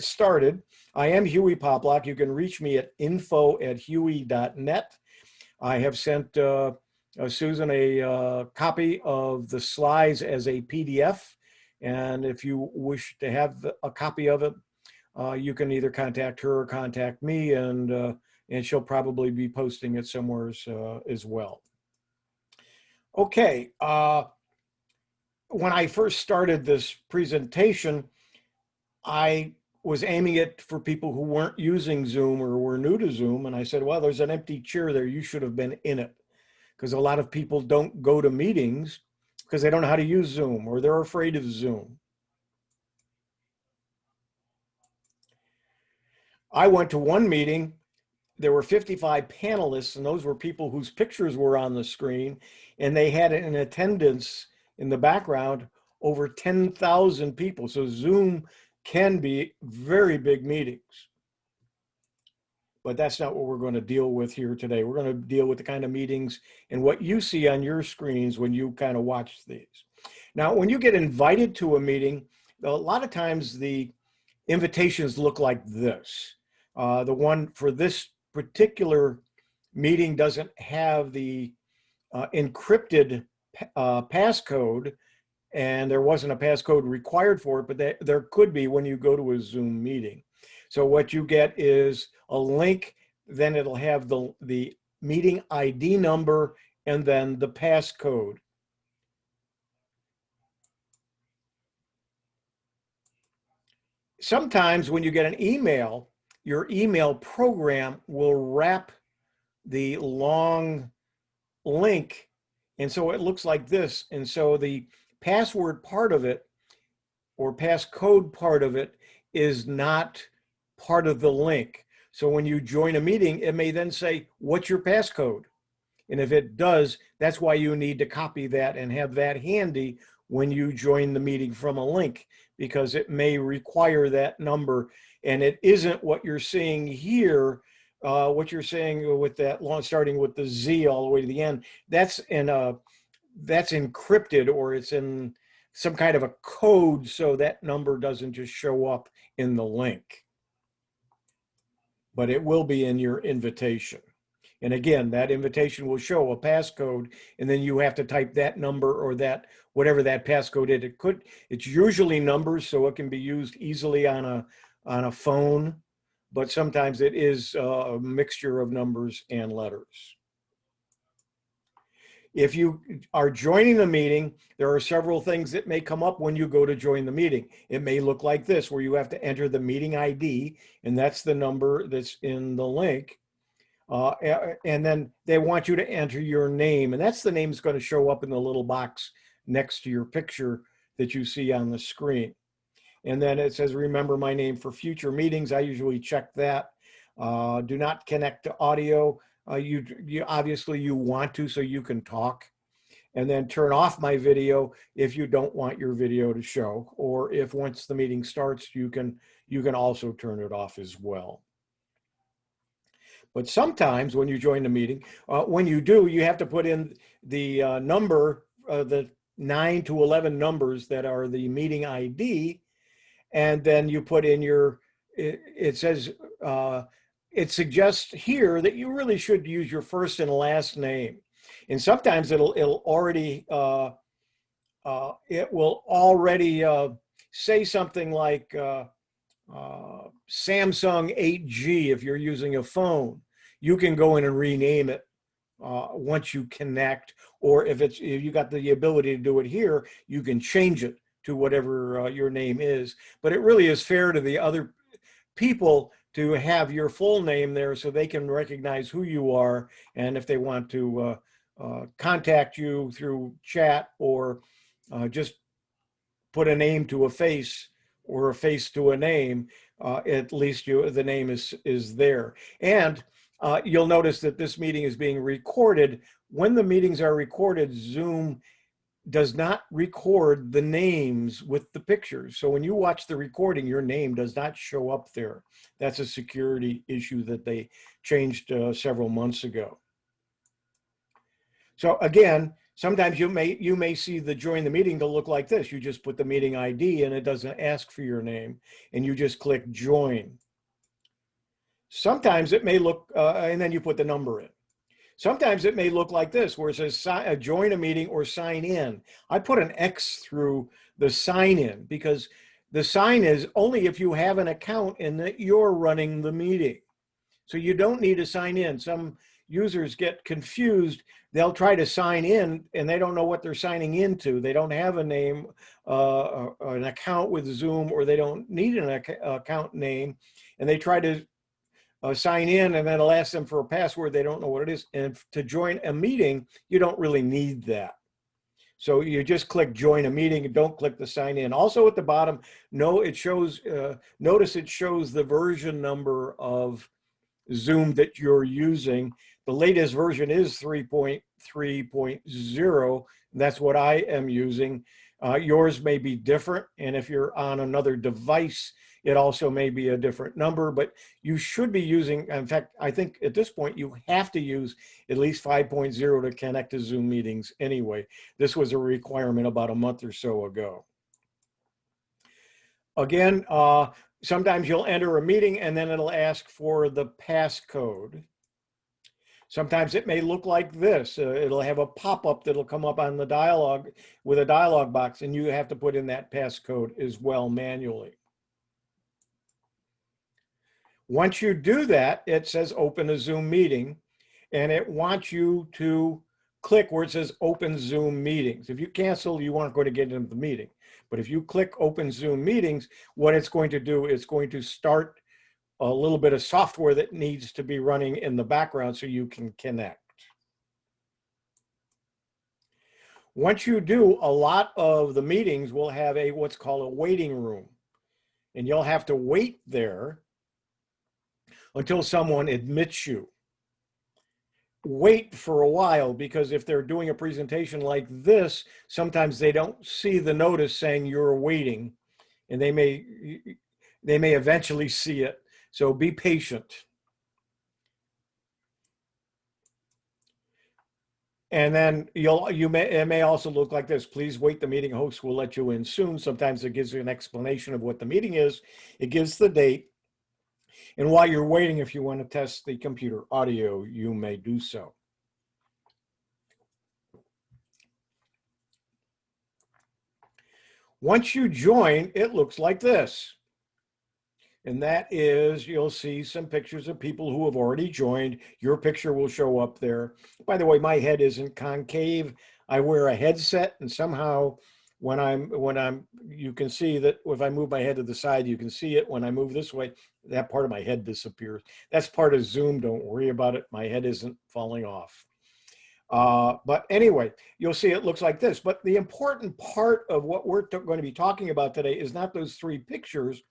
Started. I am Hewie Poplock. You can reach me at info@hewie.net. I have sent Susan a copy of the slides as a PDF. And if you wish to have a copy of it, you can either contact her or contact me, and she'll probably be posting it somewhere as well. Okay. When I first started this presentation, I was aiming it for people who weren't using Zoom or were new to Zoom. And I said, well, there's an empty chair there. You should have been in it. Because a lot of people don't go to meetings because they don't know how to use Zoom or they're afraid of Zoom. I went to one meeting. There were 55 panelists, and those were people whose pictures were on the screen. And they had in attendance in the background over 10,000 people. So Zoom can be very big meetings. But that's not what we're going to deal with here today. We're going to deal with the kind of meetings and what you see on your screens when you kind of watch these. Now, when you get invited to a meeting, a lot of times the invitations look like this. The one for this particular meeting doesn't have the encrypted passcode, and there wasn't a passcode required for it, but there could be when you go to a Zoom meeting. So what you get is a link, then it'll have the meeting ID number and then the passcode. Sometimes when you get an email, your email program will wrap the long link, and so it looks like this. And so the password part of it or passcode part of it is not part of the link. So when you join a meeting, it may then say, what's your passcode? And if it does, that's why you need to copy that and have that handy when you join the meeting from a link, because it may require that number. And it isn't what you're seeing here, what you're saying with that long, starting with the Z all the way to the end. That's encrypted, or it's in some kind of a code, so that number doesn't just show up in the link. But it will be in your invitation. And again, that invitation will show a passcode, and then you have to type that number or that whatever that passcode is. It's usually numbers, so it can be used easily on a phone, but sometimes it is a mixture of numbers and letters. If you are joining the meeting, there are several things that may come up when you go to join the meeting. It may look like this, where you have to enter the meeting ID, and that's the number that's in the link. And then they want you to enter your name, and that's the name that's going to show up in the little box next to your picture that you see on the screen. And then it says, remember my name for future meetings. I usually check that. Do not connect to audio. You obviously you want to, so you can talk. And then turn off my video if you don't want your video to show, or if once the meeting starts, you can also turn it off as well. But sometimes when you join the meeting, when you do, you have to put in the number, the 9 to 11 numbers that are the meeting ID, and then you put in it says, it suggests here that you really should use your first and last name. And sometimes it will already say something like Samsung 8G if you're using a phone. You can go in and rename it once you connect, or if you got the ability to do it here, you can change it to whatever your name is. But it really is fair to the other people to have your full name there so they can recognize who you are, and if they want to contact you through chat, or just put a name to a face or a face to a name, at least the name is there. And you'll notice that this meeting is being recorded. When the meetings are recorded, Zoom does not record the names with the pictures. So when you watch the recording, your name does not show up there. That's a security issue that they changed several months ago. So again, Sometimes you may see the join the meeting to look like this. You just put the meeting ID and it doesn't ask for your name, and you just click join. Sometimes it may look, and then you put the number in. Sometimes it may look like this, where it says join a meeting or sign in. I put an X through the sign in because the sign is only if you have an account and that you're running the meeting. So you don't need to sign in. Some users get confused. They'll try to sign in and they don't know what they're signing into. They don't have a name, an account with Zoom, or they don't need an account name, and they try to sign in, and then it'll ask them for a password. They don't know what it is. And to join a meeting, you don't really need that. So you just click join a meeting and don't click the sign in. Also at the bottom, it shows, notice it shows the version number of Zoom that you're using. The latest version is 3.3.0. That's what I am using. Yours may be different. And if you're on another device, it also may be a different number, but you should be using, in fact, I think at this point, you have to use at least 5.0 to connect to Zoom meetings anyway. This was a requirement about a month or so ago. Again, sometimes you'll enter a meeting and then it'll ask for the passcode. Sometimes it may look like this. It'll have a pop-up that'll come up on the dialog with a dialog box, and you have to put in that passcode as well manually. Once you do that, it says open a Zoom meeting, and it wants you to click where it says open Zoom meetings. If you cancel, you aren't going to get into the meeting. But if you click open Zoom meetings, what it's going to do is going to start a little bit of software that needs to be running in the background so you can connect. Once you do, a lot of the meetings will have what's called a waiting room, and you'll have to wait there until someone admits you. Wait for a while, because if they're doing a presentation like this, sometimes they don't see the notice saying you're waiting, and they may eventually see it. So be patient. And then it may also look like this. Please wait, the meeting host will let you in soon. Sometimes it gives you an explanation of what the meeting is. It gives the date. And while you're waiting, if you want to test the computer audio, you may do so. Once you join, it looks like this. And that is, you'll see some pictures of people who have already joined. Your picture will show up there. By the way, my head isn't concave. I wear a headset, and somehow you can see that if I move my head to the side, you can see it. When I move this way, that part of my head disappears. That's part of Zoom. Don't worry about it. My head isn't falling off. But anyway, you'll see it looks like this. But the important part of what we're going to be talking about today is not those three pictures.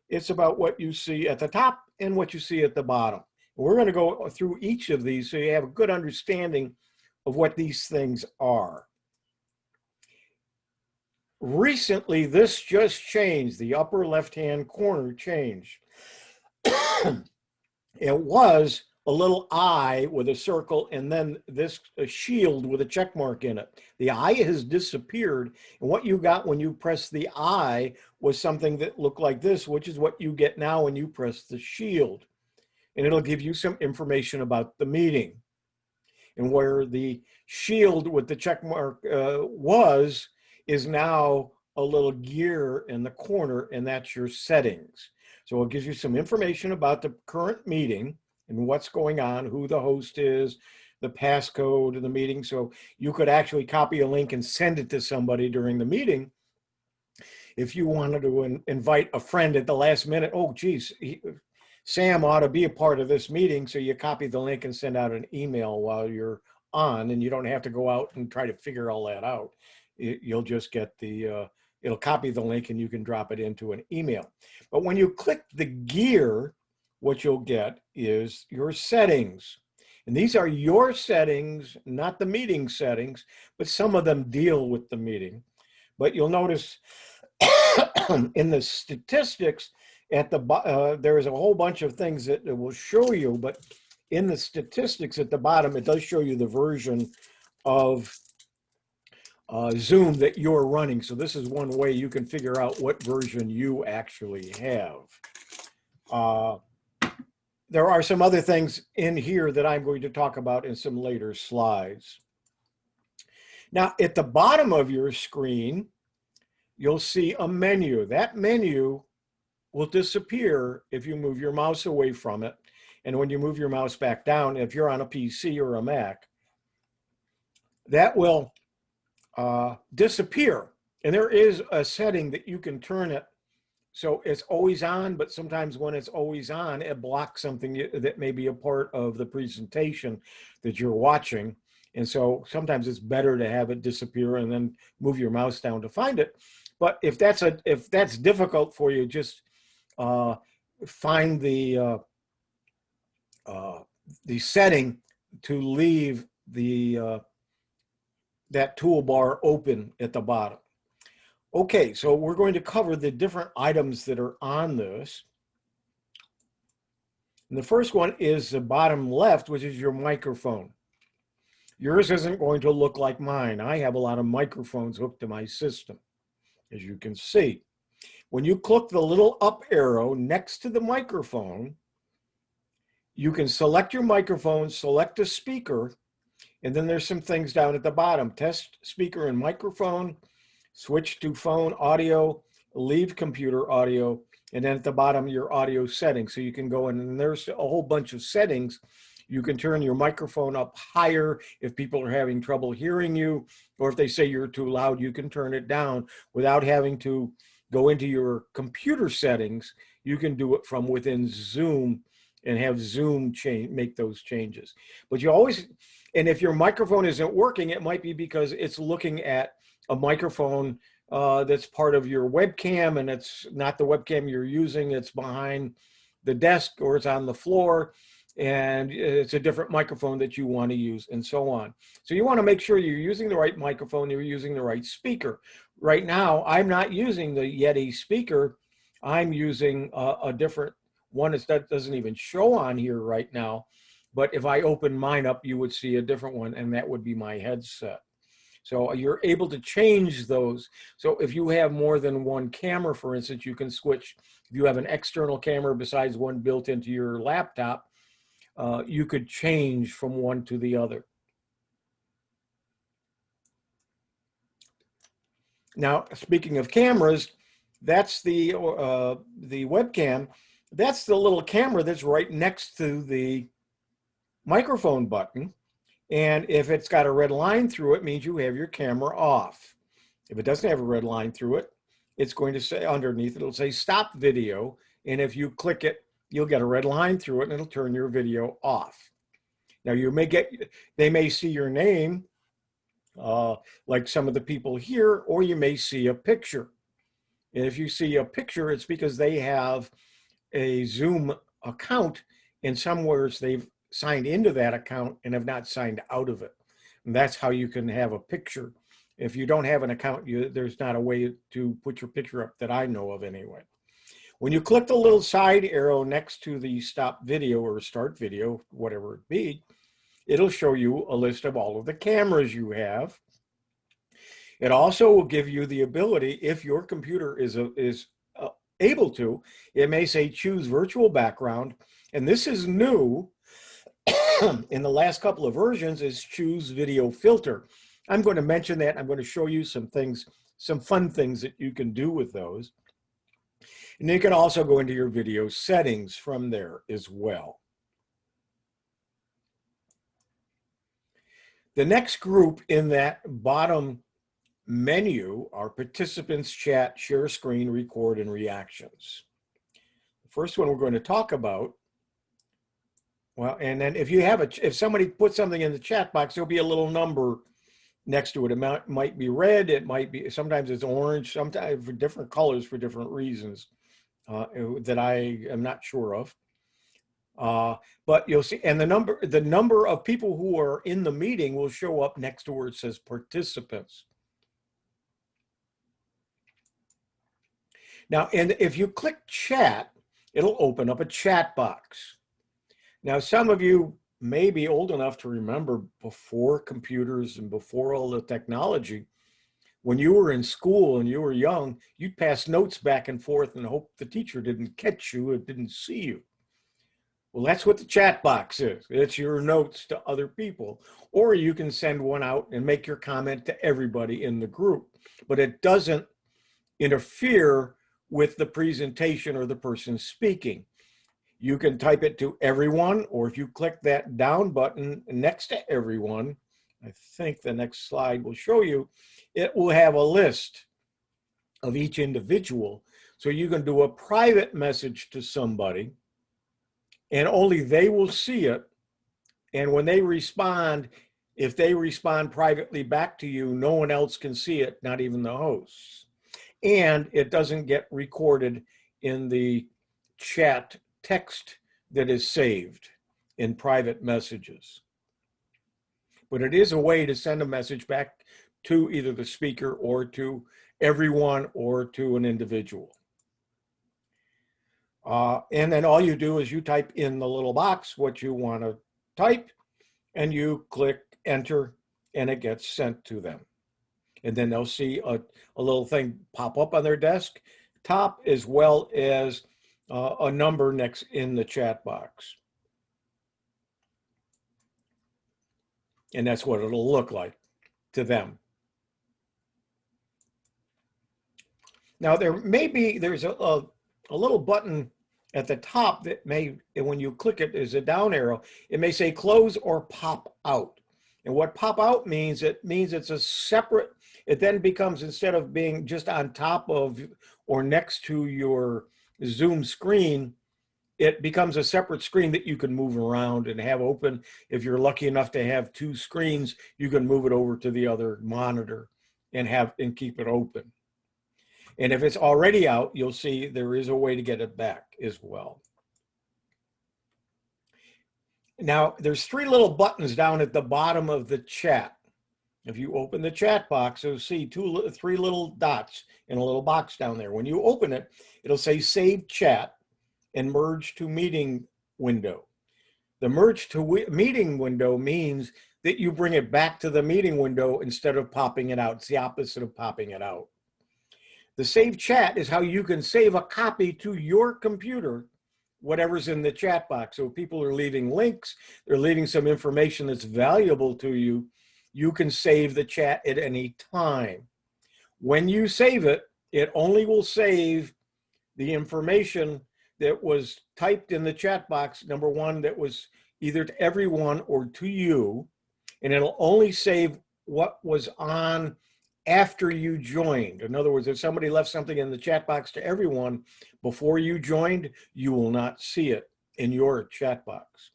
It's about what you see at the top and what you see at the bottom. We're going to go through each of these so you have a good understanding of what these things are. Recently, this just changed. The upper left-hand corner changed. It was a little eye with a circle, and then this shield with a check mark in it. The eye has disappeared, and what you got when you press the eye was something that looked like this, which is what you get now when you press the shield. And it'll give you some information about the meeting. And where the shield with the check mark is now a little gear in the corner, and that's your settings. So it gives you some information about the current meeting and what's going on, who the host is, the passcode of the meeting. So you could actually copy a link and send it to somebody during the meeting. If you wanted to invite a friend at the last minute, oh, geez, Sam ought to be a part of this meeting. So you copy the link and send out an email while you're on, and you don't have to go out and try to figure all that out. You'll just get it'll copy the link and you can drop it into an email. But when you click the gear, what you'll get is your settings. And these are your settings, not the meeting settings, but some of them deal with the meeting. But you'll notice in the statistics at the there is a whole bunch of things that it will show you, but in the statistics at the bottom, it does show you the version of Zoom that you're running. So this is one way you can figure out what version you actually have. There are some other things in here that I'm going to talk about in some later slides. Now, at the bottom of your screen, you'll see a menu. That menu will disappear if you move your mouse away from it. And when you move your mouse back down, if you're on a PC or a Mac, that will disappear. And there is a setting that you can turn it so it's always on, but sometimes when it's always on, it blocks something that may be a part of the presentation that you're watching. And so sometimes it's better to have it disappear and then move your mouse down to find it. But if that's difficult for you, just find the setting to leave that toolbar open at the bottom. Okay, so we're going to cover the different items that are on this. And the first one is the bottom left, which is your microphone. Yours isn't going to look like mine. I have a lot of microphones hooked to my system, as you can see. When you click the little up arrow next to the microphone, you can select your microphone, select a speaker, and then there's some things down at the bottom. Test speaker and microphone, switch to phone audio, leave computer audio, and then at the bottom, your audio settings. So you can go in and there's a whole bunch of settings. You can turn your microphone up higher if people are having trouble hearing you, or if they say you're too loud, you can turn it down without having to go into your computer settings. You can do it from within Zoom and have Zoom make those changes. But you always, and if your microphone isn't working, it might be because it's looking at a microphone that's part of your webcam, and it's not the webcam you're using. It's behind the desk or it's on the floor, and it's a different microphone that you want to use, and so on. So you want to make sure you're using the right microphone, you're using the right speaker. Right now, I'm not using the Yeti speaker. I'm using a different one that doesn't even show on here right now. But if I open mine up, you would see a different one, and that would be my headset. So you're able to change those. So if you have more than one camera, for instance, you can switch. If you have an external camera besides one built into your laptop, you could change from one to the other. Now, speaking of cameras, that's the webcam. That's the little camera that's right next to the microphone button. And if it's got a red line through it, means you have your camera off. If it doesn't have a red line through it, it's going to say underneath, it'll say stop video. And if you click it, you'll get a red line through it and it'll turn your video off. Now they may see your name, like some of the people here, or you may see a picture. And if you see a picture, it's because they have a Zoom account, and somewhere they've signed into that account and have not signed out of it. And that's how you can have a picture. If you don't have an account, there's not a way to put your picture up that I know of anyway. When you click the little side arrow next to the stop video or start video, whatever it be, it'll show you a list of all of the cameras you have. It also will give you the ability, if your computer is able to, it may say choose virtual background. And this is new in the last couple of versions, is choose video filter. I'm going to mention that. I'm going to show you some things, some fun things that you can do with those. And you can also go into your video settings from there as well. The next group in that bottom menu are participants, chat, share screen, record, and reactions. The first one we're going to talk about, well, and then if somebody puts something in the chat box, there'll be a little number next to it. It might be red, it might be, sometimes it's orange, sometimes for different colors for different reasons that I am not sure of. But you'll see, and the number of people who are in the meeting will show up next to where it says participants. Now, and if you click chat, it'll open up a chat box. Now, some of you may be old enough to remember before computers and before all the technology, When you were in school and you were young, you'd pass notes back and forth and hope the teacher didn't catch you or didn't see you. Well, that's what the chat box is. It's your notes to other people. Or you can send one out and make your comment to everybody in the group. But it doesn't interfere with the presentation or the person speaking. You can type it to everyone, or if you click that down button next to everyone, I think the next slide will show you, it will have a list of each individual. So you can do a private message to somebody and only they will see it. And when they respond, if they respond privately back to you, no one else can see it, not even the hosts. And it doesn't get recorded in the chat text that is saved in private messages. But it is a way to send a message back to either the speaker or to everyone or to an individual. And then all you do is you type in the little box what you want to type, and you click enter, and it gets sent to them. And then they'll see a little thing pop up on their desk top, as well as a number next in the chat box. And that's what it'll look like to them. Now there's a little button at the top that may, when you click it, is a down arrow. It may say close or pop out. And what pop out means, it means it's a separate, it then becomes, instead of being just on top of or next to your Zoom screen, it becomes a separate screen that you can move around and have open. If you're lucky enough to have two screens, you can move it over to the other monitor and keep it open. And if it's already out, you'll see there is a way to get it back as well. Now, there's three little buttons down at the bottom of the chat. If you open the chat box, you'll see three little dots in a little box down there. When you open it, it'll say Save Chat and Merge to Meeting Window. The Merge to Meeting Window means that you bring it back to the meeting window instead of popping it out. It's the opposite of popping it out. The Save Chat is how you can save a copy to your computer, whatever's in the chat box. So if people are leaving links, they're leaving some information that's valuable to you, you can save the chat at any time. When you save it, it only will save the information that was typed in the chat box, number one, that was either to everyone or to you, and it'll only save what was on after you joined. In other words, if somebody left something in the chat box to everyone before you joined, you will not see it in your chat box.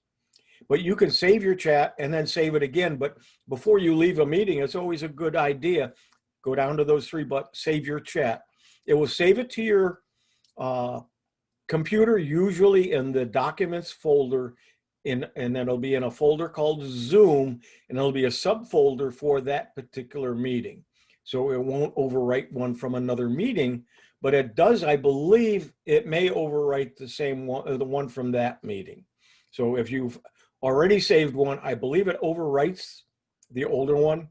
But you can save your chat and then save it again. But before you leave a meeting, it's always a good idea. Go down to those three buttons, save your chat. It will save it to your computer, usually in the documents folder, and then it'll be in a folder called Zoom, and it'll be a subfolder for that particular meeting. So it won't overwrite one from another meeting, but it does, I believe, it may overwrite the same one, the one from that meeting. So if you've already saved one, I believe it overwrites the older one,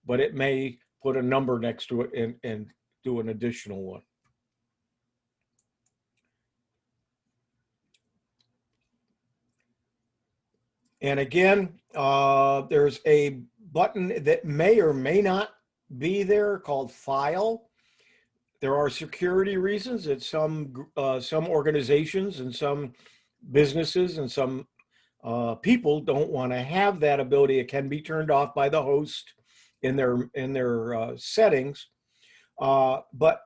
but it may put a number next to it and do an additional one. And again, there's a button that may or may not be there called File. There are security reasons that some organizations and some businesses and some people don't want to have that ability. It can be turned off by the host in their settings. But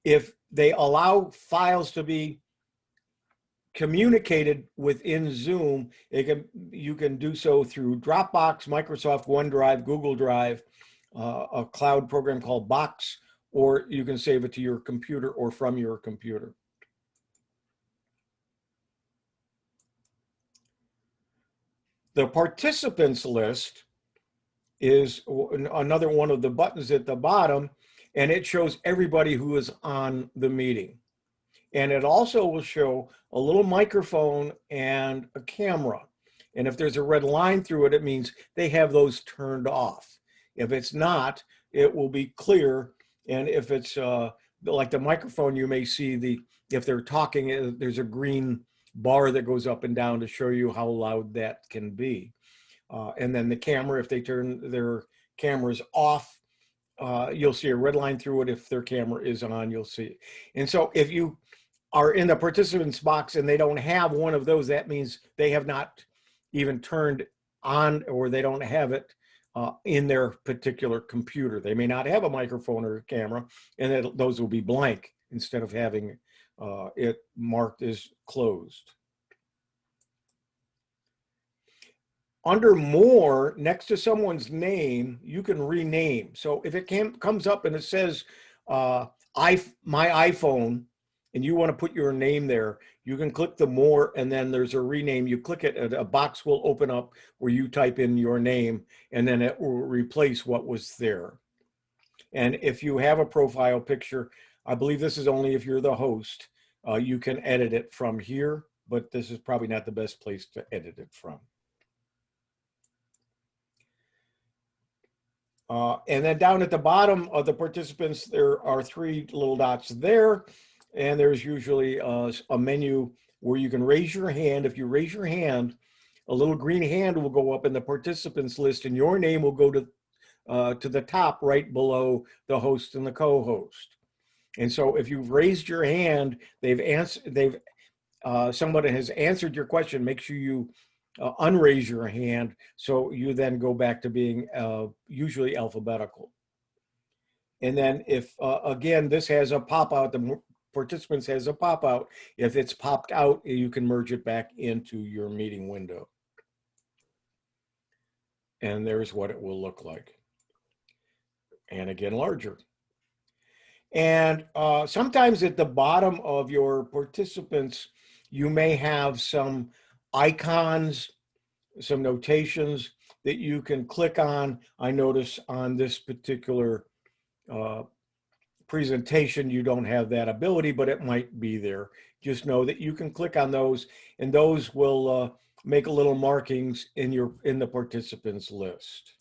if they allow files to be communicated within Zoom, you can do so through Dropbox, Microsoft OneDrive, Google Drive, a cloud program called Box, or you can save it to your computer or from your computer. The participants list is another one of the buttons at the bottom, and it shows everybody who is on the meeting. And it also will show a little microphone and a camera. And if there's a red line through it, it means they have those turned off. If it's not, it will be clear And if it's like the microphone, you may see if they're talking, there's a green bar that goes up and down to show you how loud that can be. And then the camera, if they turn their cameras off, you'll see a red line through it. If their camera is on, you'll see it. And so if you are in the participants box and they don't have one of those, that means they have not even turned on, or they don't have it in their particular computer. They may not have a microphone or a camera, and those will be blank instead of having it marked as closed. Under more, next to someone's name, you can rename. So if it comes up and it says my iPhone, and you want to put your name there, you can click the more, and then there's a rename. You click it, and a box will open up where you type in your name, and then it will replace what was there. And if you have a profile picture, I believe this is only if you're the host, you can edit it from here, but this is probably not the best place to edit it from. And then down at the bottom of the participants, there are 3 little dots there. And there's usually a menu where you can raise your hand. If you raise your hand, a little green hand will go up in the participants list, and your name will go to the top right below the host and the co-host. And so if you've raised your hand, somebody has answered your question, make sure you unraise your hand, so you then go back to being usually alphabetical. And then if, again, this has a pop-out, the participants has a pop-out. If it's popped out, you can merge it back into your meeting window. And there's what it will look like. And again, larger. And sometimes at the bottom of your participants, you may have some icons, some notations that you can click on. I notice on this particular presentation, you don't have that ability, but it might be there. Just know that you can click on those, and those will make little markings in the participants list.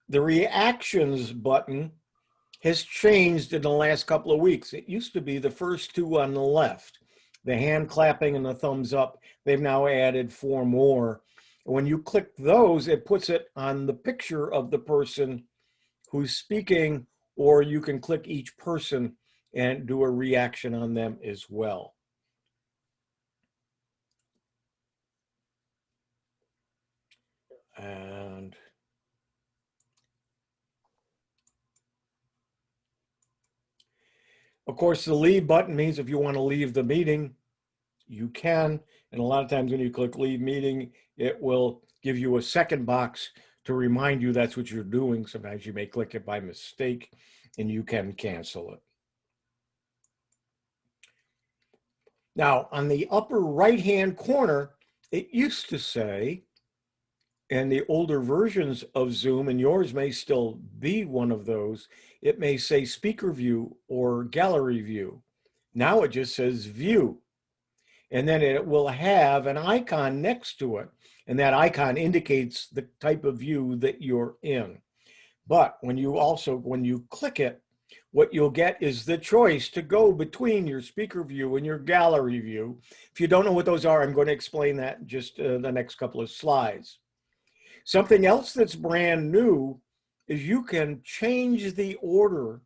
The reactions button has changed in the last couple of weeks. It used to be the first 2 on the left, the hand clapping and the thumbs up. They've now added 4 more. When you click those, it puts it on the picture of the person who's speaking, or you can click each person and do a reaction on them as well. And of course, the leave button means if you want to leave the meeting, you can. And a lot of times when you click leave meeting, it will give you a second box to remind you that's what you're doing. Sometimes you may click it by mistake, and you can cancel it. Now, on the upper right-hand corner, it used to say, and the older versions of Zoom, and yours may still be one of those, it may say speaker view or gallery view. Now it just says view. And then it will have an icon next to it. And that icon indicates the type of view that you're in. But when you click it, what you'll get is the choice to go between your speaker view and your gallery view. If you don't know what those are, I'm going to explain that in just the next couple of slides. Something else that's brand new is you can change the order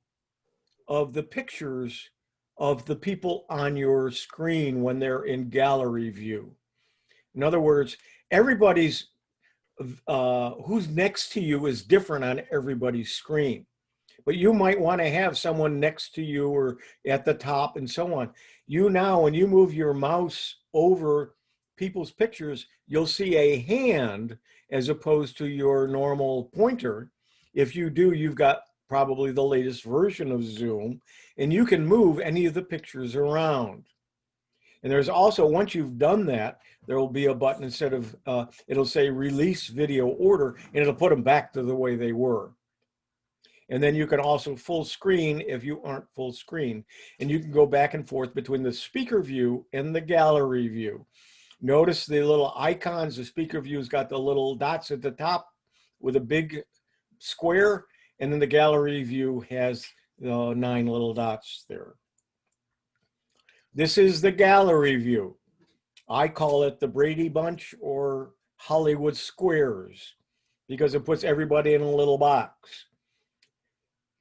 of the pictures of the people on your screen when they're in gallery view. In other words, everybody's who's next to you is different on everybody's screen. But you might want to have someone next to you or at the top and so on. Now, when you move your mouse over people's pictures, you'll see a hand as opposed to your normal pointer. If you do, you've got probably the latest version of Zoom, and you can move any of the pictures around. And there's also, once you've done that, there will be a button instead of, it'll say release video order, and it'll put them back to the way they were. And then you can also full screen if you aren't full screen. And you can go back and forth between the speaker view and the gallery view. Notice the little icons. The speaker view's got the little dots at the top with a big square. And then the gallery view has the 9 little dots there. This is the gallery view. I call it the Brady Bunch or Hollywood Squares because it puts everybody in a little box.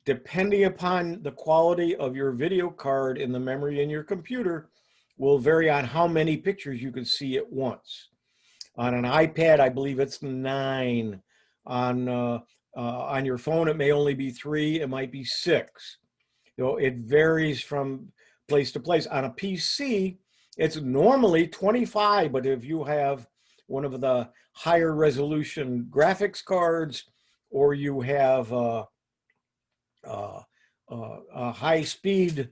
Depending upon the quality of your video card and the memory in your computer will vary on how many pictures you can see at once. On an iPad, I believe it's 9. On your phone, it may only be 3, it might be 6. It varies from place to place. On a PC, it's normally 25, but if you have one of the higher resolution graphics cards, or you have a high-speed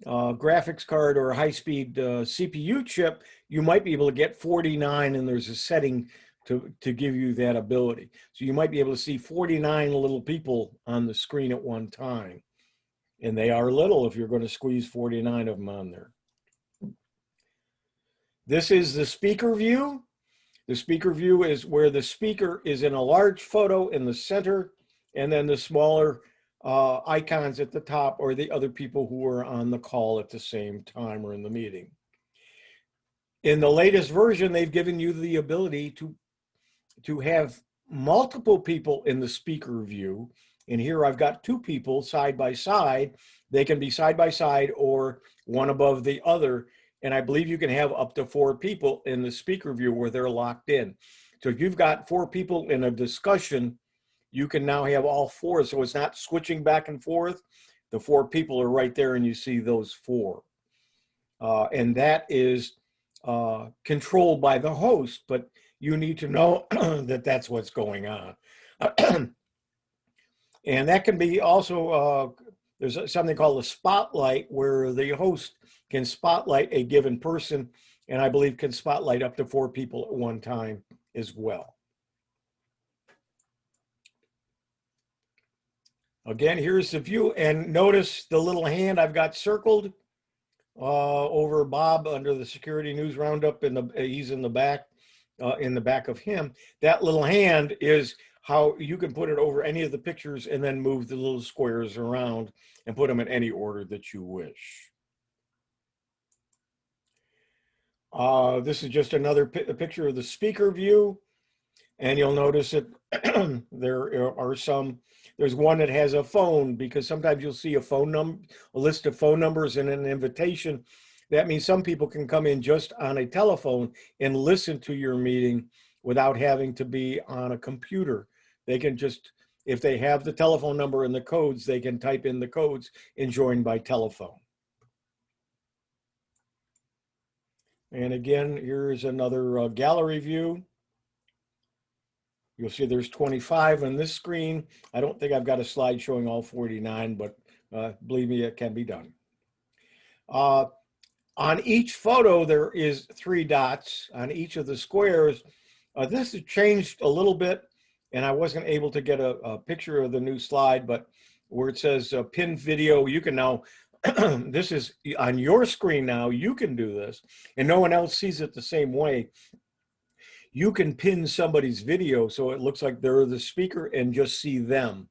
graphics card or a high-speed CPU chip, you might be able to get 49, and there's a setting to give you that ability. So you might be able to see 49 little people on the screen at one time. And they are little if you're going to squeeze 49 of them on there. This is the speaker view. The speaker view is where the speaker is in a large photo in the center, and then the smaller icons at the top are the other people who are on the call at the same time or in the meeting. In the latest version, they've given you the ability to have multiple people in the speaker view. And here I've got 2 people side by side. They can be side by side or one above the other. And I believe you can have up to 4 people in the speaker view where they're locked in. So if you've got 4 people in a discussion, you can now have all 4. So it's not switching back and forth. The 4 people are right there and you see those 4. And that is controlled by the host, but you need to know that that's what's going on. And that can be also, there's something called a spotlight where the host can spotlight a given person, and I believe can spotlight up to 4 people at one time as well. Again, here's the view, and notice the little hand I've got circled over Bob under the security news roundup. He's in the back of him. That little hand is how you can put it over any of the pictures and then move the little squares around and put them in any order that you wish. This is just another picture of the speaker view. And you'll notice that there's one that has a phone, because sometimes you'll see a list of phone numbers in an invitation. That means some people can come in just on a telephone and listen to your meeting without having to be on a computer. They can just, if they have the telephone number and the codes, they can type in the codes and join by telephone. And again, here's another gallery view. You'll see there's 25 on this screen. I don't think I've got a slide showing all 49, but believe me, it can be done. On each photo, there is 3 dots on each of the squares. This has changed a little bit, and I wasn't able to get a picture of the new slide, but where it says pin video, you can now, this is on your screen now, you can do this, and no one else sees it the same way. You can pin somebody's video so it looks like they're the speaker and just see them.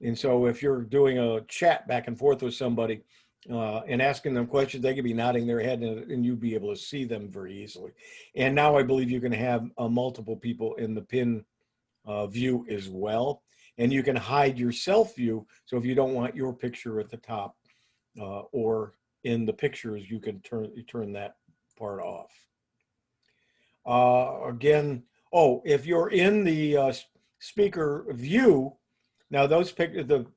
And so if you're doing a chat back and forth with somebody and asking them questions, they could be nodding their head and you'd be able to see them very easily. And now I believe you can have multiple people in the pin view as well. And you can hide your self view. So if you don't want your picture at the top or in the pictures, you can turn that part off. Again, if you're in the speaker view, now those the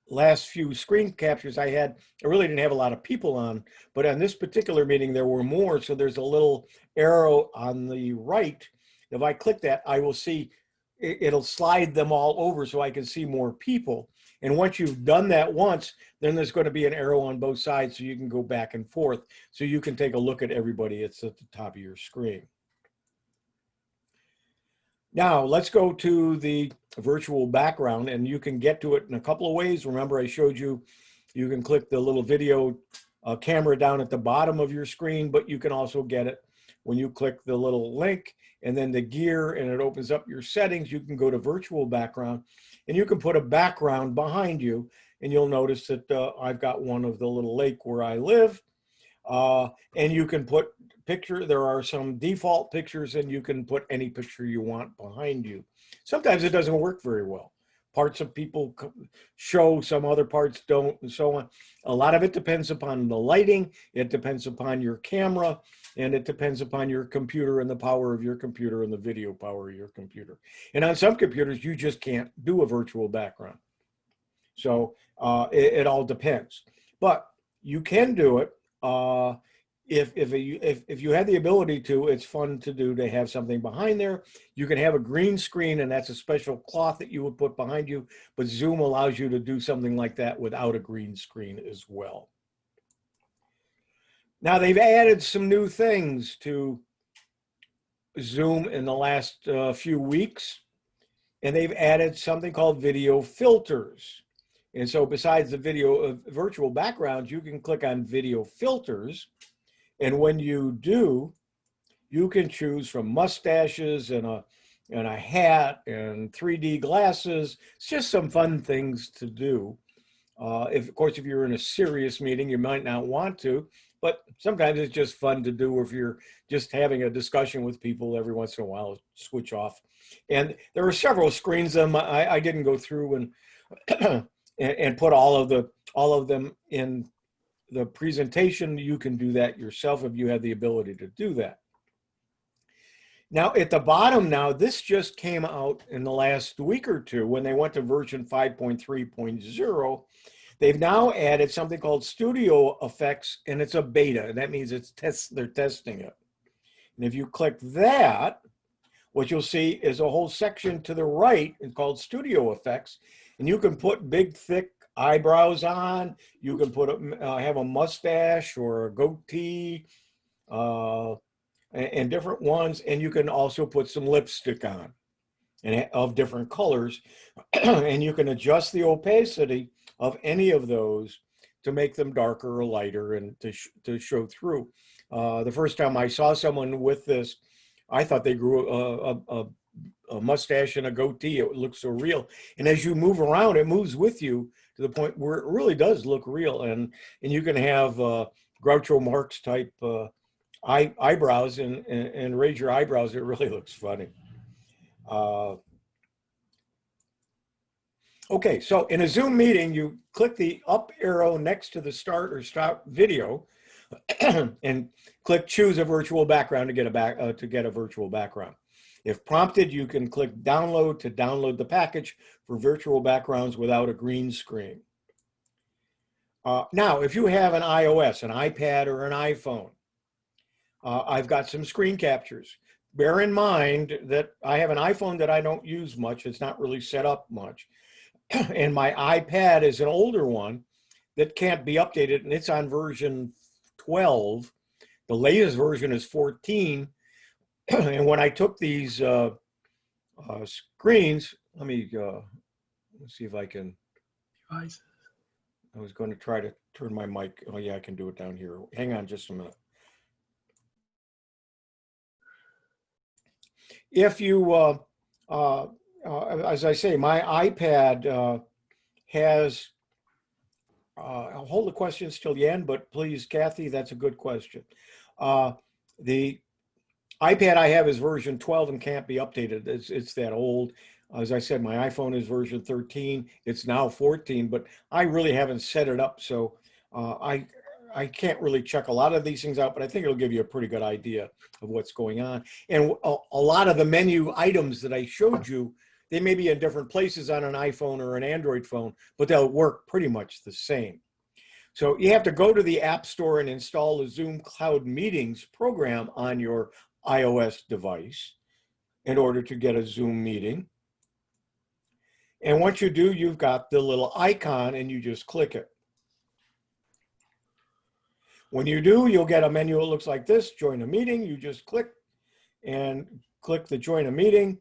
last few screen captures I had, I really didn't have a lot of people on, but on this particular meeting there were more. So there's a little arrow on the right. If I click that, I will see it'll slide them all over so I can see more people. And once you've done that once, then there's going to be an arrow on both sides so you can go back and forth. So you can take a look at everybody. It's at the top of your screen. Now let's go to the virtual background, and you can get to it in a couple of ways. Remember, I showed you, you can click the little video camera down at the bottom of your screen, but you can also get it when you click the little link and then the gear and it opens up your settings, you can go to virtual background and you can put a background behind you. And you'll notice that I've got one of the little lake where I live. And you can put there are some default pictures and you can put any picture you want behind you. Sometimes it doesn't work very well. Parts of people show, some other parts don't, and so on. A lot of it depends upon the lighting, it depends upon your camera, and it depends upon your computer and the power of your computer and the video power of your computer. And on some computers, you just can't do a virtual background. So it all depends. But you can do it. If you have the ability to, it's fun to do, to have something behind there. You can have a green screen, and that's a special cloth that you would put behind you, but Zoom allows you to do something like that without a green screen as well. Now they've added some new things to Zoom in the last few weeks, and they've added something called video filters. And so besides the video virtual backgrounds, you can click on video filters. And when you do, you can choose from mustaches and a hat and 3D glasses. It's just some fun things to do. Of course, if you're in a serious meeting, you might not want to, but sometimes it's just fun to do, or if you're just having a discussion with people every once in a while, switch off. And there are several screens. I didn't go through and put all of them in the presentation. You can do that yourself if you have the ability to do that. Now at the bottom now, this just came out in the last week or two when they went to version 5.3.0. They've now added something called Studio Effects, and it's a beta, and that means they're testing it. And if you click that, what you'll see is a whole section to the right called Studio Effects, and you can put big, thick eyebrows on. You can put have a mustache or a goatee, and different ones, and you can also put some lipstick on, and of different colors, and you can adjust the opacity of any of those to make them darker or lighter and to show through. The first time I saw someone with this, I thought they grew a mustache and a goatee. It looked so real. And as you move around, it moves with you to the point where it really does look real. And you can have Groucho Marx type eyebrows and raise your eyebrows. It really looks funny. Okay, so in a Zoom meeting, you click the up arrow next to the start or stop video and click choose a virtual background to get a virtual background. If prompted, you can click download to download the package for virtual backgrounds without a green screen. Now, if you have an iOS, an iPad, or an iPhone, I've got some screen captures. Bear in mind that I have an iPhone that I don't use much. It's not really set up much. And my iPad is an older one that can't be updated, and it's on version 12. The latest version is 14. And when I took these screens, let's see if I can. Devices. I was going to try to turn my mic. Oh yeah, I can do it down here. Hang on just a minute. If you, as I say, my iPad has, I'll hold the questions till the end, but please, Kathy, that's a good question. The iPad I have is version 12 and can't be updated. It's that old. As I said, my iPhone is version 13. It's now 14, but I really haven't set it up. So I can't really check a lot of these things out, but I think it'll give you a pretty good idea of what's going on. And a lot of the menu items that I showed you, they may be in different places on an iPhone or an Android phone, but they'll work pretty much the same. So you have to go to the App Store and install the Zoom Cloud Meetings program on your iOS device in order to get a Zoom meeting. And once you do, you've got the little icon and you just click it. When you do, you'll get a menu that looks like this, join a meeting. You just click the join a meeting.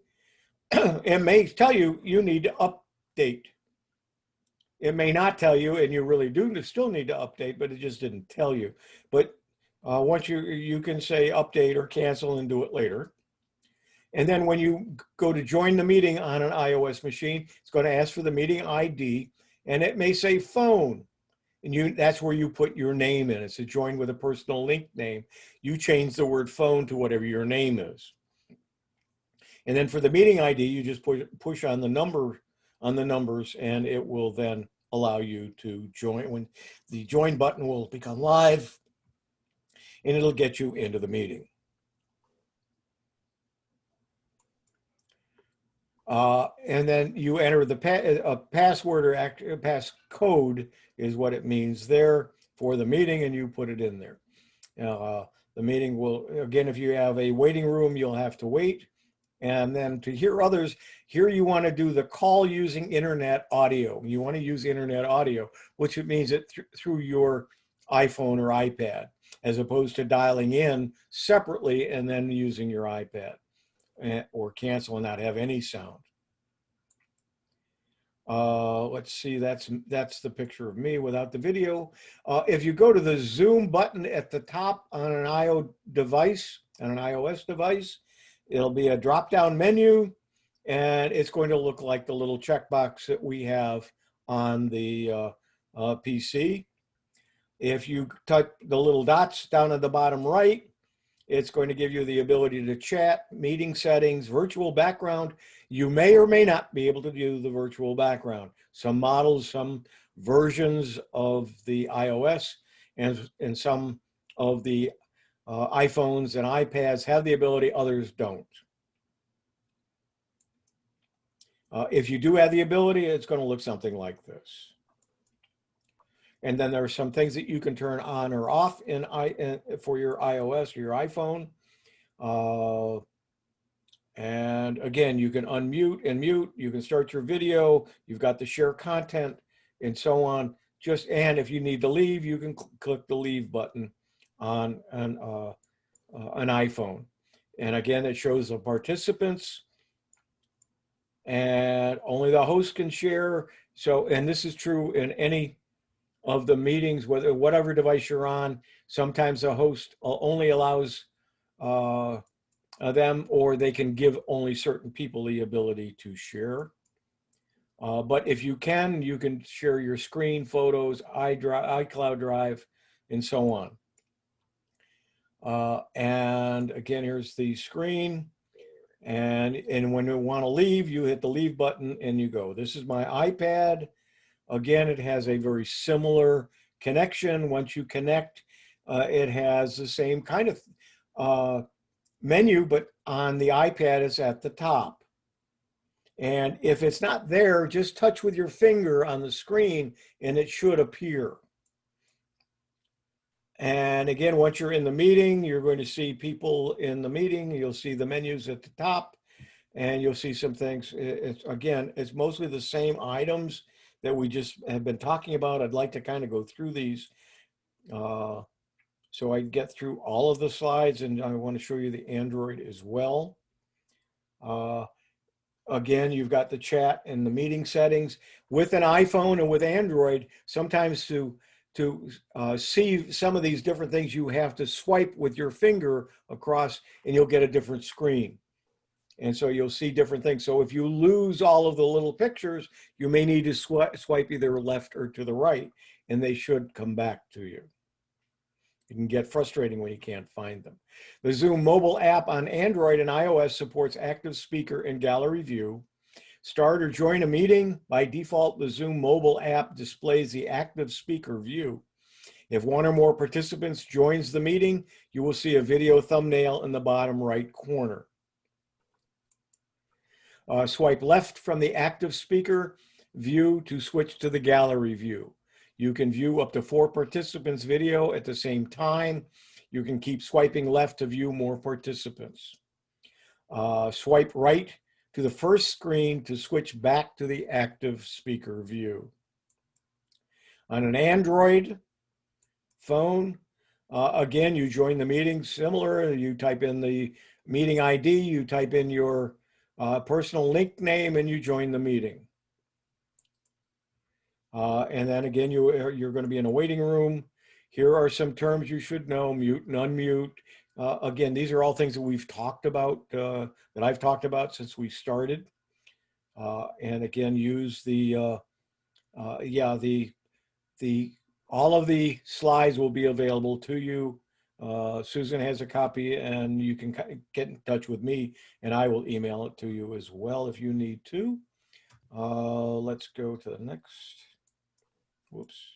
It may tell you you need to update. It may not tell you, and you really do still need to update, but it just didn't tell you. But Once you can say update or cancel and do it later. And then when you go to join the meeting on an iOS machine, it's going to ask for the meeting ID, and it may say phone. And that's where you put your name in. It's a join with a personal link name. You change the word phone to whatever your name is. And then for the meeting ID, you just push on the numbers, and it will then allow you to join. When the join button will become live, and it'll get you into the meeting. And then you enter the password or passcode is what it means there for the meeting, and you put it in there. The meeting will, again, if you have a waiting room, you'll have to wait. And then to hear others, here you want to do the call using internet audio. You want to use internet audio, which it means it through your iPhone or iPad, as opposed to dialing in separately and then using your iPad or cancel and not have any sound. Let's see, that's the picture of me without the video. If you go to the Zoom button at the top on an iOS device, it'll be a drop-down menu, and it's going to look like the little checkbox that we have on the PC. If you touch the little dots down at the bottom right, it's going to give you the ability to chat, meeting settings, virtual background. You may or may not be able to do the virtual background. Some models, some versions of the iOS and some of the iPhones and iPads have the ability, others don't. If you do have the ability, it's going to look something like this. And then there are some things that you can turn on or off for your iOS or your iPhone. And again, you can unmute and mute. You can start your video. You've got the share content and so on. And if you need to leave, you can click the leave button on an iPhone. And again, it shows the participants, and only the host can share. So, and this is true in any of the meetings, whatever device you're on. Sometimes the host only allows them, or they can give only certain people the ability to share. But if you can share your screen, photos, iCloud Drive, and so on. And again, here's the screen. And when you want to leave, you hit the leave button and you go. This is my iPad. Again, it has a very similar connection. Once you connect, it has the same kind of menu, but on the iPad, it's at the top. And if it's not there, just touch with your finger on the screen and it should appear. And again, once you're in the meeting, you're going to see people in the meeting. You'll see the menus at the top, and you'll see some things. It's mostly the same items that we just have been talking about. I'd like to kind of go through these so I get through all of the slides, and I want to show you the Android as well. Again, you've got the chat and the meeting settings. With an iPhone and with Android, sometimes to see some of these different things, you have to swipe with your finger across and you'll get a different screen. And so you'll see different things. So if you lose all of the little pictures, you may need to swipe either left or to the right, and they should come back to you. It can get frustrating when you can't find them. The Zoom mobile app on Android and iOS supports active speaker and gallery view. Start or join a meeting. By default, the Zoom mobile app displays the active speaker view. If one or more participants joins the meeting, you will see a video thumbnail in the bottom right corner. Swipe left from the active speaker view to switch to the gallery view. You can view up to 4 participants' video at the same time. You can keep swiping left to view more participants. Swipe right to the first screen to switch back to the active speaker view. On an Android phone, again, you join the meeting similar. You type in the meeting ID, you type in your personal link name, and you join the meeting. And then again, you're going to be in a waiting room. Here are some terms you should know: mute and unmute. Again, these are all things that we've talked about, that I've talked about since we started. And again, use yeah, all of the slides will be available to you. Susan has a copy, and you can get in touch with me, and I will email it to you as well if you need to. Let's go to the next. Whoops.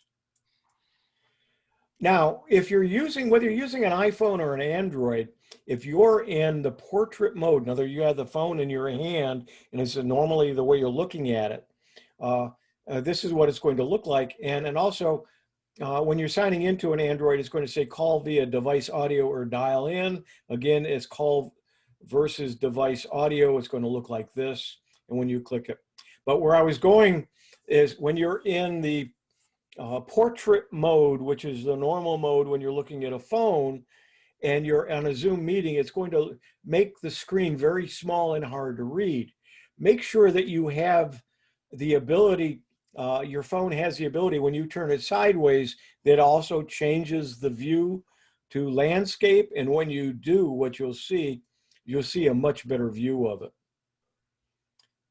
Now, if you're using, whether you're using an iPhone or an Android, if you're in the portrait mode, in other words, you have the phone in your hand, and it's normally the way you're looking at it, this is what it's going to look like. And also, when you're signing into an Android, it's going to say call via device audio or dial in. Again, it's call versus device audio. It's going to look like this, and when you click it. But where I was going is when you're in the portrait mode, which is the normal mode when you're looking at a phone and you're on a Zoom meeting, it's going to make the screen very small and hard to read. Make sure that you have the ability, your phone has the ability, when you turn it sideways, that also changes the view to landscape. And when you do, what you'll see a much better view of it.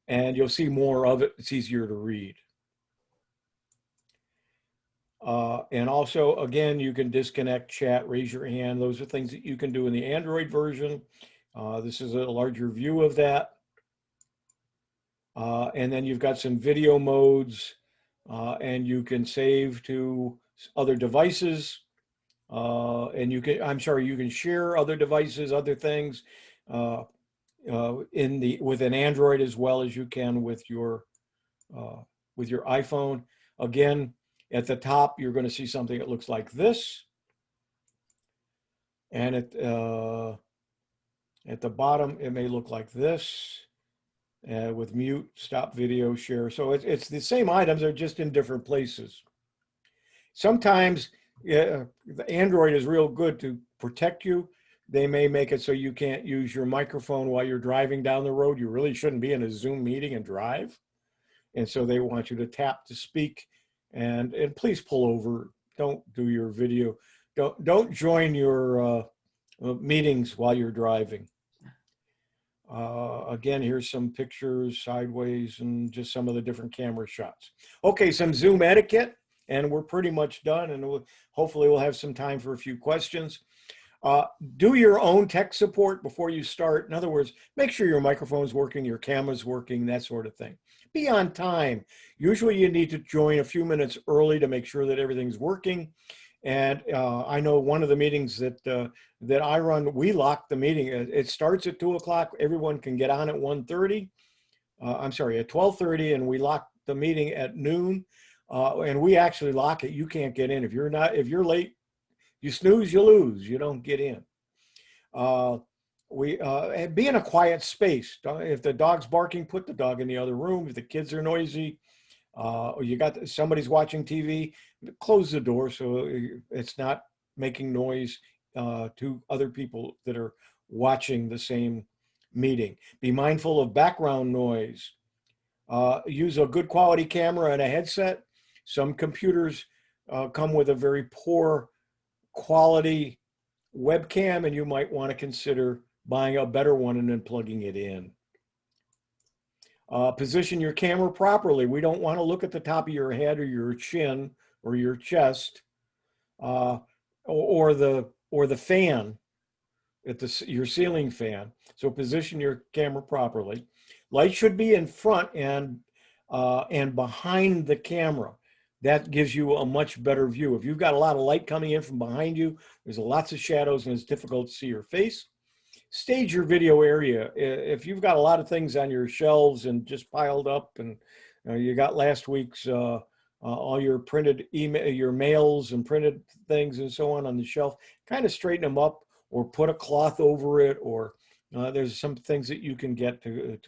And you'll see more of it. It's easier to read. And also, again, you can disconnect, chat, raise your hand. Those are things that you can do in the Android version. This is a larger view of that. And then you've got some video modes, and you can save to other devices. And you can, you can share other devices, other things with an Android as well as you can with your iPhone. Again, at the top, you're going to see something that looks like this. And at the bottom, it may look like this, with mute, stop video, share. So it's the same items, they're just in different places. Sometimes the Android is real good to protect you. They may make it so you can't use your microphone while you're driving down the road. You really shouldn't be in a Zoom meeting and drive. And so they want you to tap to speak. And please pull over. Don't do your video. Don't join your meetings while you're driving. Again, here's some pictures sideways and just some of the different camera shots. Okay, some Zoom etiquette, and we're pretty much done. And hopefully we'll have some time for a few questions. Do your own tech support before you start. In other words, make sure your microphone's working, your camera's working, that sort of thing. Be on time. Usually you need to join a few minutes early to make sure that everything's working. And I know one of the meetings that I run, we lock the meeting. It starts at 2 o'clock. Everyone can get on at 1:30. At 12:30, and we lock the meeting at noon. And we actually lock it. You can't get in. If you're late, you snooze, you lose. You don't get in. Be in a quiet space. If the dog's barking, put the dog in the other room. If the kids are noisy, or somebody's watching TV, close the door so it's not making noise to other people that are watching the same meeting. Be mindful of background noise. Use a good quality camera and a headset. Some computers come with a very poor quality webcam, and you might want to consider buying a better one and then plugging it in. Position your camera properly. We don't want to look at the top of your head or your chin or your chest, or the fan at your ceiling fan. So position your camera properly. Light should be in front and behind the camera. That gives you a much better view. If you've got a lot of light coming in from behind you, there's lots of shadows and it's difficult to see your face. Stage your video area. If you've got a lot of things on your shelves and just piled up, and you got last week's all your printed email, your mails and printed things and so on the shelf, kind of straighten them up or put a cloth over it, or there's some things that you can get to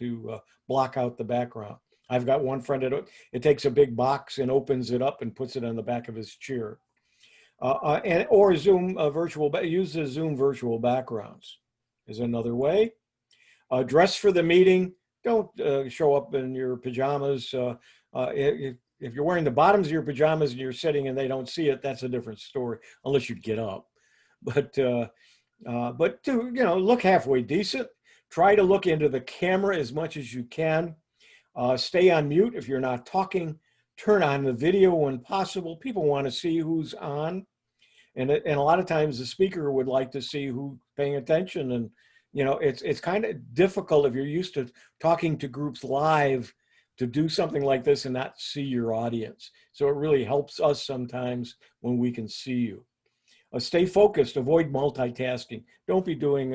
block out the background. I've got one friend that it takes a big box and opens it up and puts it on the back of his chair. Or Zoom use the Zoom virtual backgrounds is another way. Dress for the meeting. Don't show up in your pajamas. if you're wearing the bottoms of your pajamas and you're sitting and they don't see it, that's a different story, unless you get up. But to, look halfway decent. Try to look into the camera as much as you can. Stay on mute if you're not talking. Turn on the video when possible. People want to see who's on. And a lot of times the speaker would like to see who's paying attention. And, it's kind of difficult if you're used to talking to groups live to do something like this and not see your audience. So it really helps us sometimes when we can see you. Stay focused, avoid multitasking. Don't be doing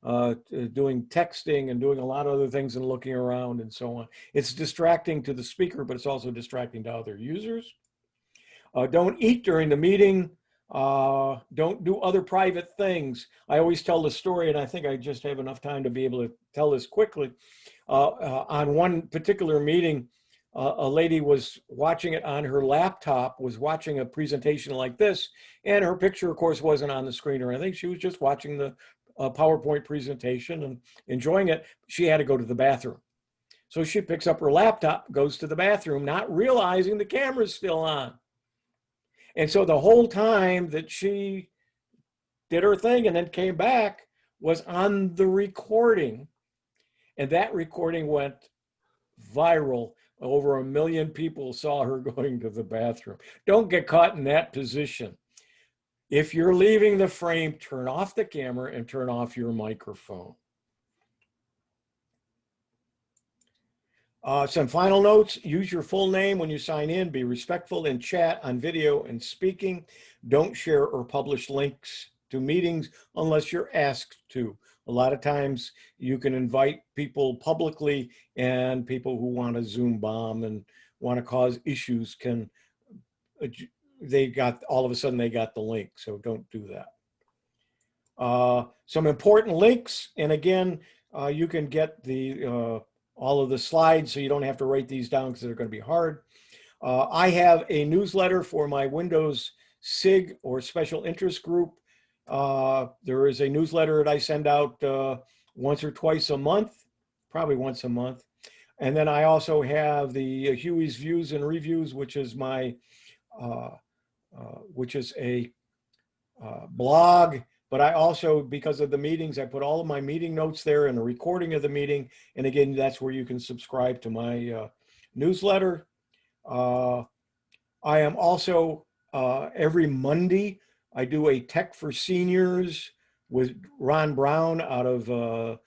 texting and doing a lot of other things and looking around and so on. It's distracting to the speaker, but it's also distracting to other users. Don't eat during the meeting. Don't do other private things. I always tell the story, and I think I just have enough time to be able to tell this quickly. On one particular meeting, a lady was watching it on her laptop, was watching a presentation like this, and her picture, of course, wasn't on the screen or anything. She was just watching the PowerPoint presentation and enjoying it. She had to go to the bathroom. So she picks up her laptop, goes to the bathroom, not realizing the camera's still on. And so the whole time that she did her thing and then came back was on the recording. And that recording went viral. Over 1 million people saw her going to the bathroom. Don't get caught in that position. If you're leaving the frame, turn off the camera and turn off your microphone. Some final notes: use your full name when you sign in. Be respectful in chat, on video, and speaking. Don't share or publish links to meetings unless you're asked to. A lot of times you can invite people publicly, and people who want to Zoom bomb and want to cause issues all of a sudden they got the link. So don't do that. Some important links, and again, you can get all of the slides, so you don't have to write these down because they're going to be hard. I have a newsletter for my Windows SIG or special interest group. There is a newsletter that I send out once or twice a month, probably once a month. And then I also have the Hewie's Views and Reviews, which is my, a blog. But I also, because of the meetings, I put all of my meeting notes there and a recording of the meeting. And again, that's where you can subscribe to my newsletter. I am also, every Monday, I do a Tech for Seniors with Ron Brown out of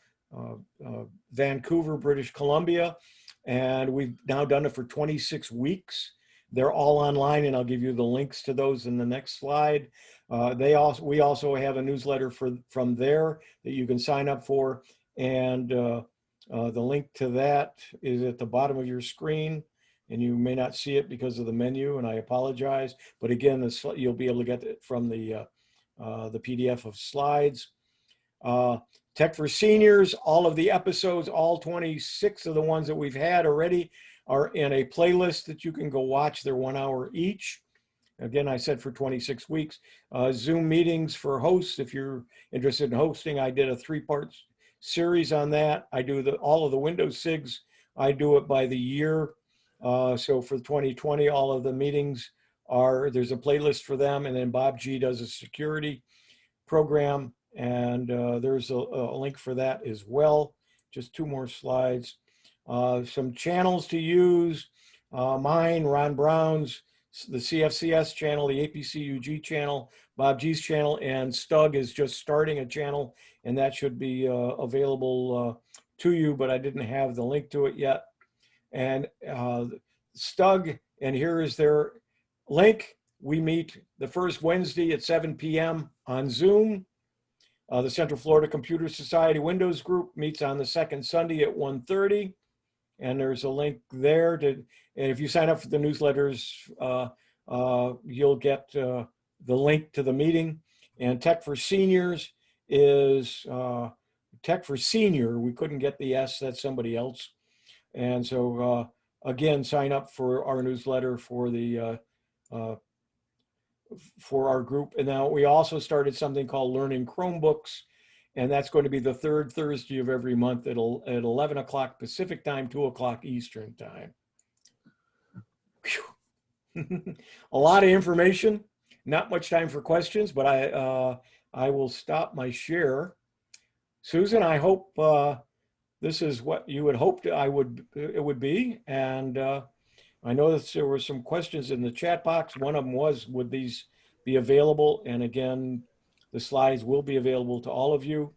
Vancouver, British Columbia. And we've now done it for 26 weeks. They're all online, and I'll give you the links to those in the next slide. We also have a newsletter from there that you can sign up for, and the link to that is at the bottom of your screen, and you may not see it because of the menu, and I apologize. But again, you'll be able to get it from the PDF of slides. Tech for Seniors, all of the episodes, all 26 of the ones that we've had already are in a playlist that you can go watch. They're 1 hour each. Again, I said for 26 weeks. Zoom meetings for hosts, if you're interested in hosting, I did a 3-part series on that. I do all of the Windows SIGs. I do it by the year. So for 2020, all of the meetings there's a playlist for them. And then Bob G does a security program. And there's a link for that as well. Just 2 more slides. Some channels to use, mine, Ron Brown's, the CFCS channel, the APCUG channel, Bob G's channel, and Stug is just starting a channel, and that should be available to you, but I didn't have the link to it yet. And Stug, and here is their link. We meet the first Wednesday at 7 p.m. on Zoom. The Central Florida Computer Society Windows Group meets on the second Sunday at 1:30. And there's a link there and if you sign up for the newsletters, you'll get the link to the meeting. And Tech for Seniors is Tech for Senior. We couldn't get the S, that's somebody else. And so again, sign up for our newsletter for our group. And now we also started something called Learning Chromebooks. And that's going to be the 3rd Thursday of every month at 11 o'clock Pacific time, 2 o'clock Eastern time. Whew. A lot of information, not much time for questions, but I will stop my share. Susan, I hope this is what you had hoped it would be, and I know that there were some questions in the chat box. One of them was, would these be available? And again, the slides will be available to all of you.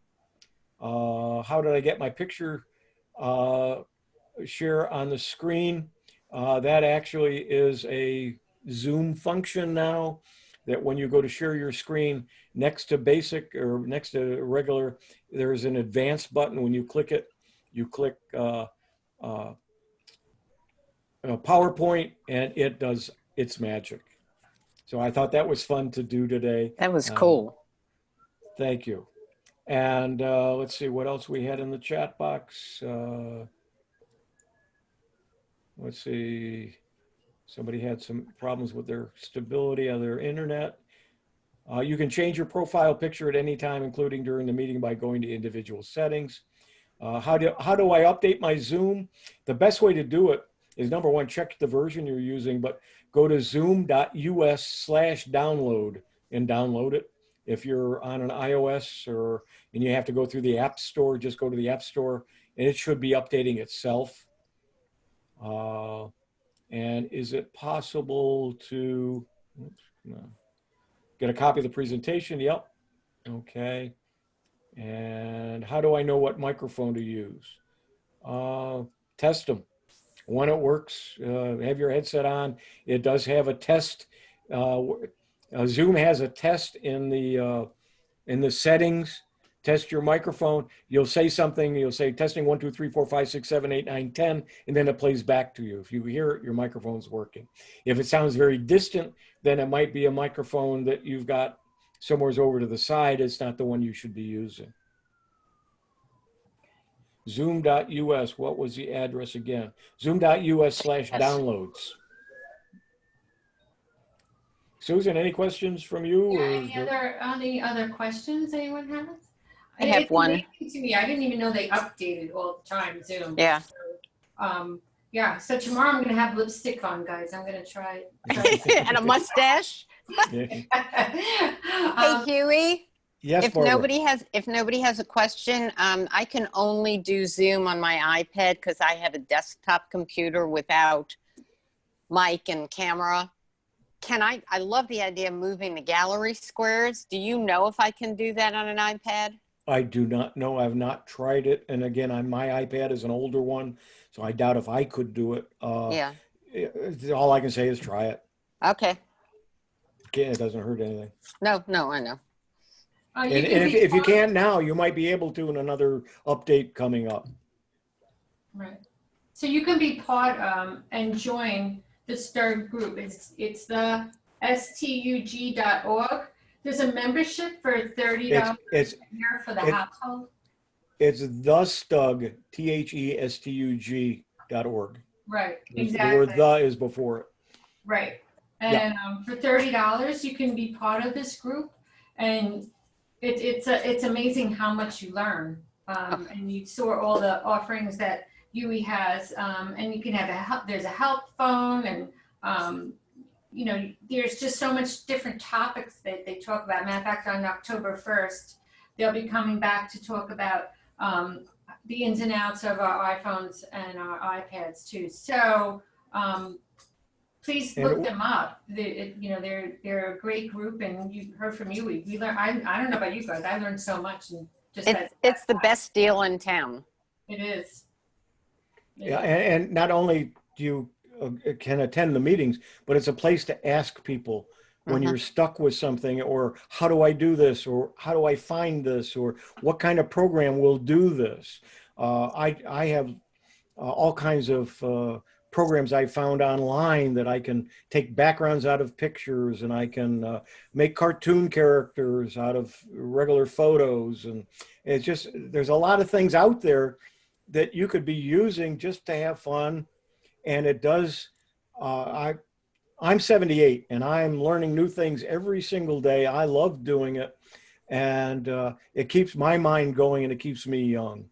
How did I get my picture share on the screen? That actually is a Zoom function now, that when you go to share your screen, next to basic or next to regular, there's an advanced button. When you click it, you click PowerPoint, and it does its magic. So I thought that was fun to do today. That was cool. Thank you. And let's see what else we had in the chat box. Let's see. Somebody had some problems with their stability of their internet. You can change your profile picture at any time, including during the meeting, by going to individual settings. How do I update my Zoom? The best way to do it is, number one, check the version you're using, but go to zoom.us/download and download it. If you're on an iOS and you have to go through the App Store, just go to the App Store and it should be updating itself. And is it possible to get a copy of the presentation? Yep. Okay. And how do I know what microphone to use? Test them. When it works, have your headset on. It does have a test. Zoom has a test in the settings. Test your microphone. You'll say something. You'll say testing 1, 2, 3, 4, 5, 6, 7, 8, 9, 10, and then it plays back to you. If you hear it, your microphone's working. If it sounds very distant, then it might be a microphone that you've got somewhere over to the side. It's not the one you should be using. Zoom.us. What was the address again? Zoom.us/downloads. Susan, any questions from you? Yeah, any other questions anyone has? I have one. To me, I didn't even know they updated all the time, Zoom. Yeah. So, yeah, so tomorrow I'm going to have lipstick on, guys. I'm going to try. And a mustache. Hey, Hewie. Yes, if nobody has a question, I can only do Zoom on my iPad because I have a desktop computer without mic and camera. I love the idea of moving the gallery squares. Do you know if I can do that on an iPad? I do not know. I've not tried it. And again, my iPad is an older one, so I doubt if I could do it. Yeah. All I can say is try it. Okay. It doesn't hurt anything. No, I know. And if you can't now, you might be able to in another update coming up. Right. So you can be part and join this third group. It's the stug.org. There's a membership for $30 a year for the household. It's the Stug, THESTUG.org. Right, exactly. The word "the" is before it. Right. And for $30, you can be part of this group, and it's amazing how much you learn. And you saw all the offerings that Hewie has, and you can have there's a help phone, and you know, there's just so much different topics that they talk about. Matter of fact, on October 1st, they'll be coming back to talk about the ins and outs of our iPhones and our iPads too. So please look them up. They're a great group, and you heard from Hewie. We learn. I don't know about you guys. I learned so much, and it's the best deal in town. It is. And not only do you can attend the meetings, but it's a place to ask people when you're stuck with something, or how do I do this, or how do I find this, or what kind of program will do this. I have all kinds of programs I found online that I can take backgrounds out of pictures, and I can make cartoon characters out of regular photos. And it's just, there's a lot of things out there that you could be using just to have fun. And it does, I'm 78 and I'm learning new things every single day. I love doing it. And it keeps my mind going, and it keeps me young.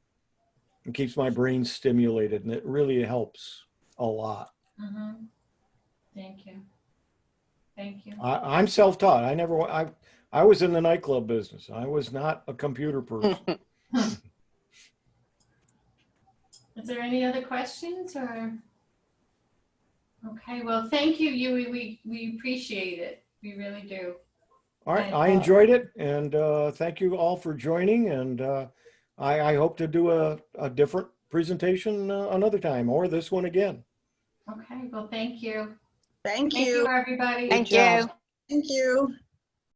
It keeps my brain stimulated, and it really helps a lot. Thank you. Thank you. I'm self-taught. I was in the nightclub business. I was not a computer person. Is there any other questions or? Okay, well, thank you, Hewie. We appreciate it. We really do. All right, I enjoyed it, and thank you all for joining. And I hope to do a different presentation another time, or this one again. Okay, well, thank you. Thank Thank you. you, everybody. Thank job. you. Thank you.